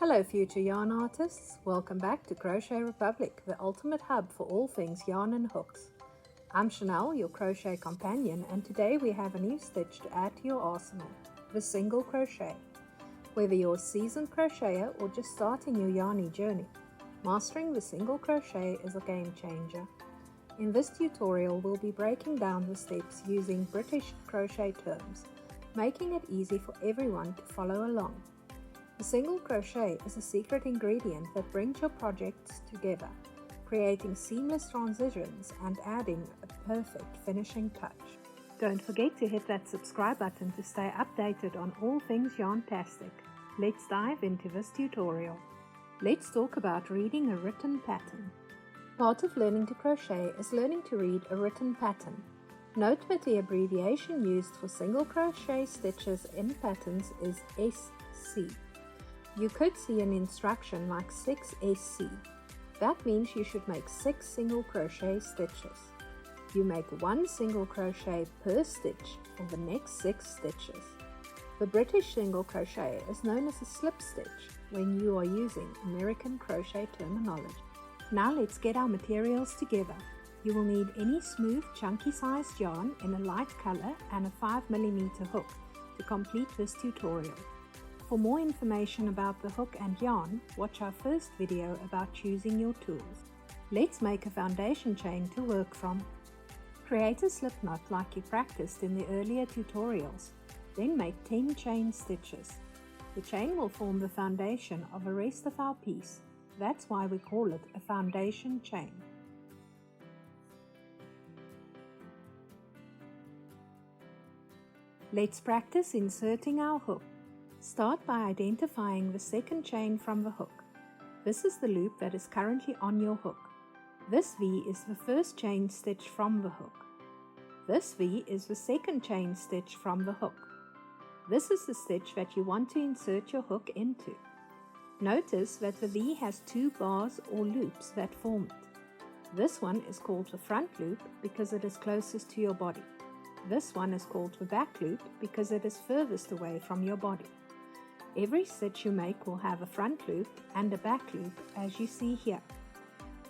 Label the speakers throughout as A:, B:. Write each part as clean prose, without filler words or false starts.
A: Hello future yarn artists, welcome back to Crochet Republic, the ultimate hub for all things yarn and hooks. I'm Chanel, your crochet companion, and today we have a new stitch to add to your arsenal, the single crochet. Whether you're a seasoned crocheter or just starting your yarny journey, mastering the single crochet is a game changer. In this tutorial we'll be breaking down the steps using British crochet terms, making it easy for everyone to follow along. The single crochet is a secret ingredient that brings your projects together, creating seamless transitions and adding a perfect finishing touch. Don't forget to hit that subscribe button to stay updated on all things yarntastic. Let's dive into this tutorial. Let's talk about reading a written pattern. Part of learning to crochet is learning to read a written pattern. Note that the abbreviation used for single crochet stitches in patterns is SC. You could see an instruction like 6SC. That means you should make 6 single crochet stitches. You make 1 single crochet per stitch for the next 6 stitches. The British single crochet is known as a slip stitch when you are using American crochet terminology. Now let's get our materials together. You will need any smooth chunky sized yarn in a light color and a 5mm hook to complete this tutorial. For more information about the hook and yarn, watch our first video about choosing your tools. Let's make a foundation chain to work from. Create a slip knot like you practiced in the earlier tutorials. Then make 10 chain stitches. The chain will form the foundation of the rest of our piece. That's why we call it a foundation chain. Let's practice inserting our hook. Start by identifying the second chain from the hook. This is the loop that is currently on your hook. This V is the first chain stitch from the hook. This V is the second chain stitch from the hook. This is the stitch that you want to insert your hook into. Notice that the V has 2 bars or loops that form it. This one is called the front loop because it is closest to your body. This one is called the back loop because it is furthest away from your body. Every stitch you make will have a front loop and a back loop as you see here.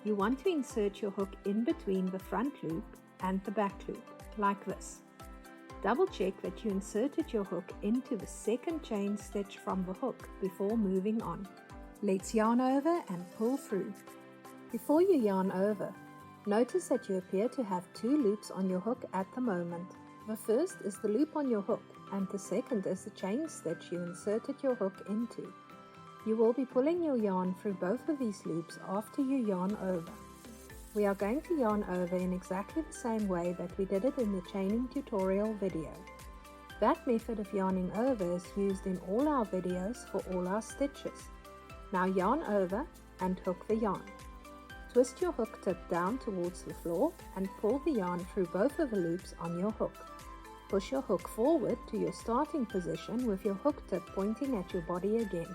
A: You want to insert your hook in between the front loop and the back loop, like this. Double check that you inserted your hook into the second chain stitch from the hook before moving on. Let's yarn over and pull through. Before you yarn over, notice that you appear to have 2 loops on your hook at the moment. The first is the loop on your hook, and the second is the chain stitch you inserted your hook into. You will be pulling your yarn through both of these loops after you yarn over. We are going to yarn over in exactly the same way that we did it in the chaining tutorial video. That method of yarning over is used in all our videos for all our stitches. Now yarn over and hook the yarn. Twist your hook tip down towards the floor and pull the yarn through both of the loops on your hook. Push your hook forward to your starting position with your hook tip pointing at your body again.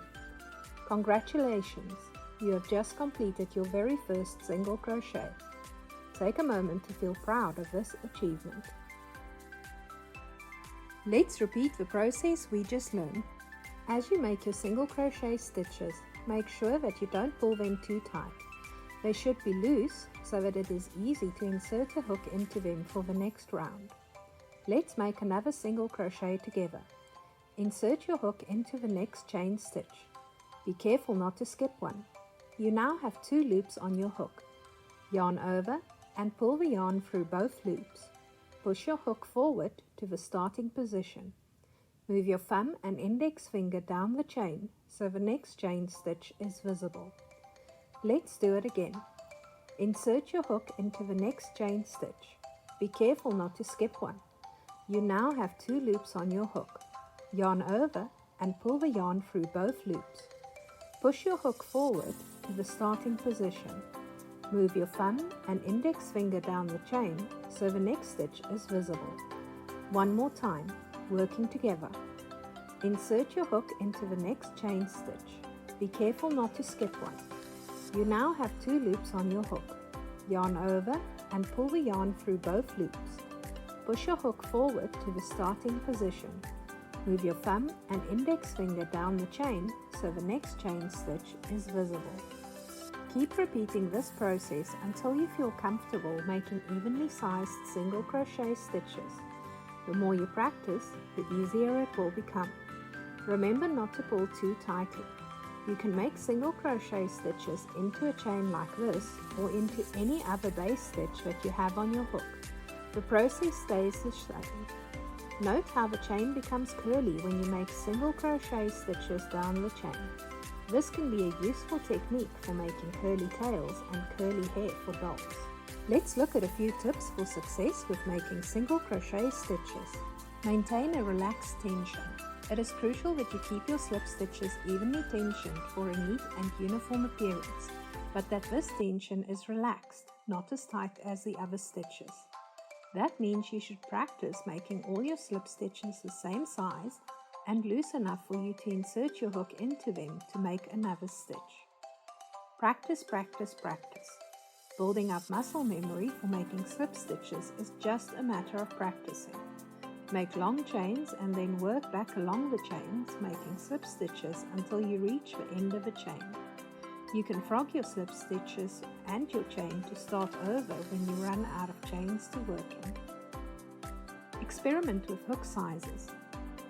A: Congratulations! You have just completed your very first single crochet. Take a moment to feel proud of this achievement. Let's repeat the process we just learned. As you make your single crochet stitches, make sure that you don't pull them too tight. They should be loose so that it is easy to insert a hook into them for the next round. Let's make another single crochet together. Insert your hook into the next chain stitch. Be careful not to skip one. You now have 2 loops on your hook. Yarn over and pull the yarn through both loops. Push your hook forward to the starting position. Move your thumb and index finger down the chain so the next chain stitch is visible. Let's do it again. Insert your hook into the next chain stitch. Be careful not to skip one. You now have 2 loops on your hook. Yarn over and pull the yarn through both loops. Push your hook forward to the starting position. Move your thumb and index finger down the chain so the next stitch is visible. One more time, working together. Insert your hook into the next chain stitch. Be careful not to skip one. You now have 2 loops on your hook. Yarn over and pull the yarn through both loops. Push your hook forward to the starting position. Move your thumb and index finger down the chain so the next chain stitch is visible. Keep repeating this process until you feel comfortable making evenly sized single crochet stitches. The more you practice, the easier it will become. Remember not to pull too tightly. You can make single crochet stitches into a chain like this or into any other base stitch that you have on your hook. The process stays the same. Note how the chain becomes curly when you make single crochet stitches down the chain. This can be a useful technique for making curly tails and curly hair for dolls. Let's look at a few tips for success with making single crochet stitches. Maintain a relaxed tension. It is crucial that you keep your slip stitches evenly tensioned for a neat and uniform appearance, but that this tension is relaxed, not as tight as the other stitches. That means you should practice making all your slip stitches the same size and loose enough for you to insert your hook into them to make another stitch. Practice, practice, practice. Building up muscle memory for making slip stitches is just a matter of practicing. Make long chains and then work back along the chains, making slip stitches until you reach the end of a chain. You can frog your slip stitches and your chain to start over when you run out of chains to work in. Experiment with hook sizes.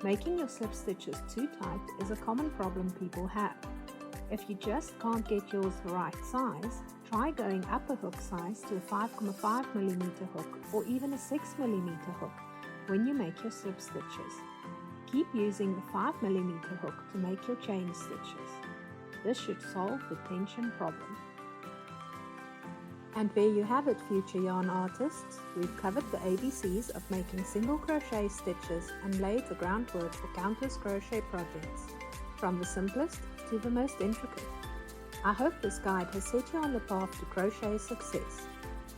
A: Making your slip stitches too tight is a common problem people have. If you just can't get yours the right size, try going up a hook size to a 5.5mm hook or even a 6mm hook when you make your slip stitches. Keep using the 5mm hook to make your chain stitches. This should solve the tension problem. And there you have it, future yarn artists. We've covered the ABCs of making single crochet stitches and laid the groundwork for countless crochet projects, from the simplest to the most intricate. I hope this guide has set you on the path to crochet success.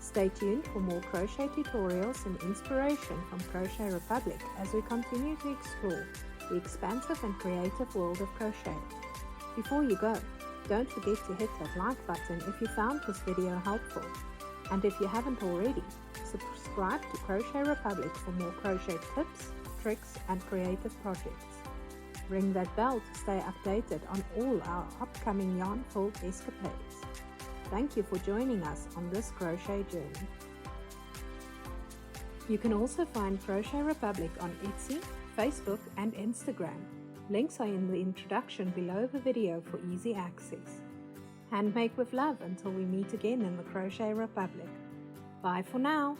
A: Stay tuned for more crochet tutorials and inspiration from Crochet Republic as we continue to explore the expansive and creative world of crochet. Before you go, don't forget to hit that like button if you found this video helpful. And if you haven't already, subscribe to Crochet Republic for more crochet tips, tricks, and creative projects. Ring that bell to stay updated on all our upcoming yarn-filled escapades. Thank you for joining us on this crochet journey. You can also find Crochet Republic on Etsy, Facebook, and Instagram. Links are in the introduction below the video for easy access. Handmake with love until we meet again in the Crochet Republic. Bye for now!